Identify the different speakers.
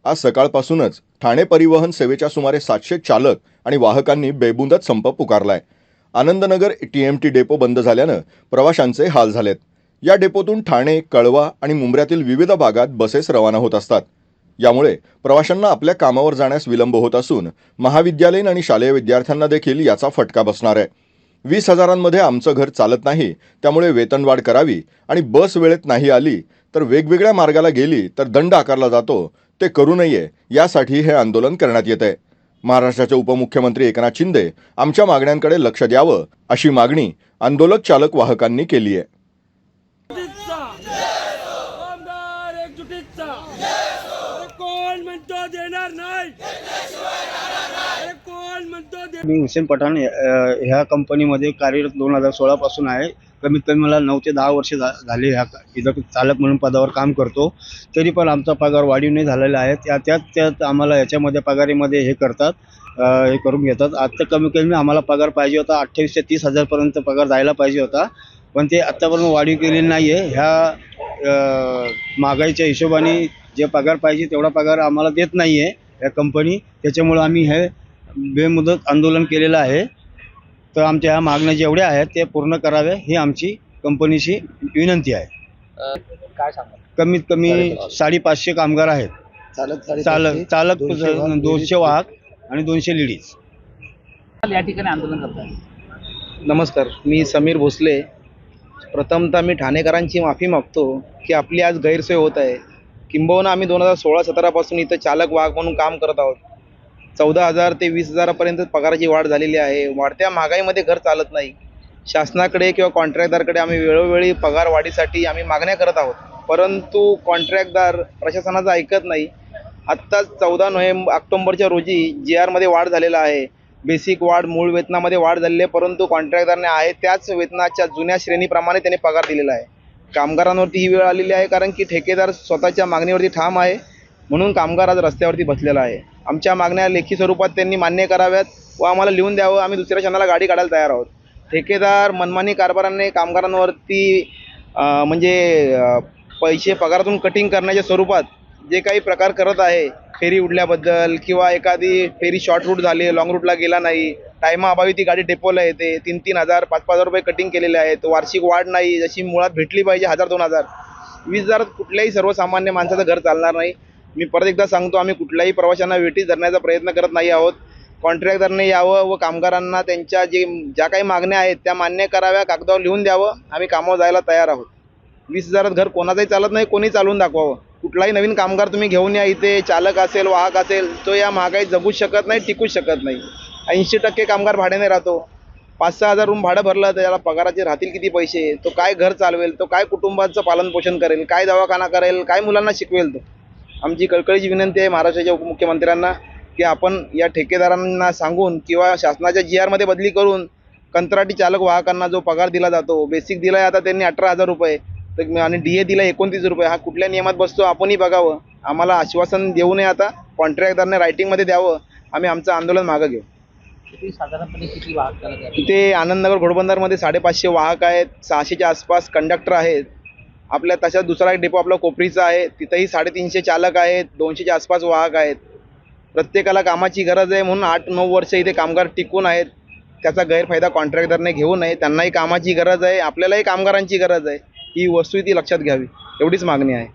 Speaker 1: आज सकाळपासूनच ठाणे परिवहन सेवेच्या सुमारे 700 चालक आणि वाहकांनी बेमुदत संप पुकारलाय. आनंदनगर टीएमटी डेपो बंद झाल्यानं प्रवाशांचे हाल झालेत. या डेपोतून ठाणे, कळवा आणि मुंब्र्यातील विविध भागात बसेस रवाना होत असतात. यामुळे प्रवाशांना आपल्या कामावर जाण्यास विलंब होत असून महाविद्यालयीन आणि शालेय विद्यार्थ्यांना देखील याचा फटका बसणार आहे. 20,000मध्ये आमचं घर चालत नाही, त्यामुळे वेतनवाढ करावी आणि बस वेळेत नाही आली तर वेगवेगळ्या मार्गाला गेली तर दंड आकारला जातो, ते करू नये यासाठी हे आंदोलन करण्यात येत आहे. महाराष्ट्राचे उपमुख्यमंत्री एकनाथ शिंदे आमच्या मागण्यांकडे लक्ष द्यावं अशी मागणी आंदोलक चालक वाहकांनी केली आहे.
Speaker 2: मी हुसेन पठाण ह्या कंपनीमध्ये कार्यरत 2016 पासून आहे. कमीत कमी मला 9 ते 10 वर्ष झाले इथं चालक म्हणून पदावर काम करतो. तरी पण आमचा पगार वाढीव नाही झालेला आहे. त्यात आम्हाला याच्यामध्ये पगारीमध्ये हे करतात, हे करून घेतात. आता कमी कमी आम्हाला पगार पाहिजे होता, 28 ते 30 हजारपर्यंत पगार जायला पाहिजे होता, पण ते आत्तापर्यंत वाढीव केलेली नाही आहे. ह्या महागाईच्या हिशोबाने जे पगार पाहिजे तेवढा पगार आम्हाला देत नाही आहे या कंपनी. त्याच्यामुळं आम्ही हे बेमुदत आंदोलन केलेलं आहे. तर आमच्या ह्या मागण्या जेवढ्या आहेत ते पूर्ण कराव्या ही आमची कंपनीची विनंती आहे.
Speaker 3: काय सांगा?
Speaker 2: कमीत कमी 550 कामगार आहेत. चालक 200 वाहक आणि 200 लेडीज.
Speaker 3: या ठिकाणी आंदोलन करतात.
Speaker 4: नमस्कार, मी समीर भोसले. प्रथमतः मी ठाणेकरांची माफी मागतो की आपली आज गैरसोय होत आहे. किंबहुना आम्ही 2016-17 पासून इथं चालक वाहक म्हणून काम करत आहोत. 14,000 ते 20,000पर्यंत पगाराची वाढ झालेली आहे. वाढत्या महागाईमध्ये घर चालत नाही. शासनाकडे किंवा कॉन्ट्रॅक्टदारकडे आम्ही वेळोवेळी पगार वाढीसाठी आम्ही मागण्या करत आहोत, परंतु कॉन्ट्रॅक्टदार प्रशासनाचं ऐकत नाही. आत्ताच 14 ऑक्टोबरच्या रोजी GRमध्ये वाढ झालेला आहे. बेसिक वाढ, मूळ वेतनामध्ये वाढ झालेली आहे, परंतु कॉन्ट्रॅक्टदारने आहे त्याच वेतनाच्या जुन्या श्रेणीप्रमाणे त्याने पगार दिलेला आहे. कामगारांवरती ही वेळ आलेली आहे, कारण की ठेकेदार स्वतःच्या मागणीवरती ठाम आहे, म्हणून कामगार आज रस्त्यावरती बसलेला आहे. आमच्या मागण्या लेखी स्वरूपात त्यांनी मान्य कराव्यात व आम्हाला लिहून द्यावं. आम्ही दुसऱ्या क्षणाला गाडी काढायला तयार आहोत. ठेकेदार मनमानी कारभाराने कामगारांवरती पैसे पगारातून कटिंग करण्याच्या स्वरूपात जे काही प्रकार करत आहे, फेरी उडल्याबद्दल किंवा एखादी फेरी शॉर्ट रूट झाली, लॉंग रूटला गेला नाही, टायमाअभावी ती गाडी डेपोला येते, 3-3 हजार 5-5 रुपये कटिंग केलेले आहेत. वार्षिक वाढ नाही, जशी मुळात भेटली पाहिजे 1,000-2,000. 20,000 कुठल्याही सर्वसामान्य माणसाचं घर चालणार नाही. मी परत एकदा सांगतो, आम्ही कुठल्याही प्रवाशांना वेठीस धरण्याचा प्रयत्न करत नाही आहोत. कॉन्ट्रॅक्टदारने यावं व कामगारांना त्यांच्या ज्या काही मागण्या आहेत त्या मान्य कराव्या, कागदावर लिहून द्यावं. आम्ही कामावर जायला तयार आहोत. 20,000 घर कोणाचंही चालत नाही, कोणी चालवून दाखवावं. कुठलाही नवीन कामगार तुम्ही घेऊन या इथे, चालक असेल, वाहक असेल, तो या महागाईत जगूच शकत नाही, टिकूच शकत नाही. 80% कामगार भाड्याने राहतो. 5-6 हजार रूम भाडं भरलं तर त्याला पगाराचे राहतील किती पैसे? तो काय घर चालवेल? तो काय कुटुंबाचं पालनपोषण करेल? काय दवाखाना करेल? काय मुलांना शिकवेल? तो आमची कळकळीची विनंती आहे महाराष्ट्राच्या उपमुख्यमंत्र्यांना की आपण या ठेकेदारांना सांगून किंवा शासनाच्या GRमध्ये बदली करून कंत्राटी चालक वाहकांना जो पगार दिला जातो, बेसिक दिला आहे आता त्यांनी 18,000 रुपये आणि DA दिला 29 रुपये, हा कुठल्या नियमात बसतो आपणही बघावं. आम्हाला आश्वासन देऊ नये, आता कॉन्ट्रॅक्टदारने रायटिंगमध्ये द्यावं. आम्ही आमचं आंदोलन मागं घेऊ.
Speaker 3: साधारणपणे किती वाहक चालक आहेत?
Speaker 4: इथे आनंदनगर घोडबंदरमध्ये 550 वाहक आहेत, 600च्या आसपास कंडक्टर आहेत. आपल्या तशाच दुसरा एक डेपो आपला कोपरीचा आहे, तिथंही 350 चालक आहेत, 200च्या आसपास वाहक आहेत. प्रत्येकाला कामाची गरज आहे, म्हणून 8-9 वर्ष इथे कामगार टिकून आहेत. त्याचा गैरफायदा कॉन्ट्रॅक्टदारने घेऊ नये. त्यांनाही कामाची गरज आहे, आपल्यालाही कामगारांची गरज आहे. ही वस्तू ती लक्षात घ्यावी, एवढीच मागणी आहे.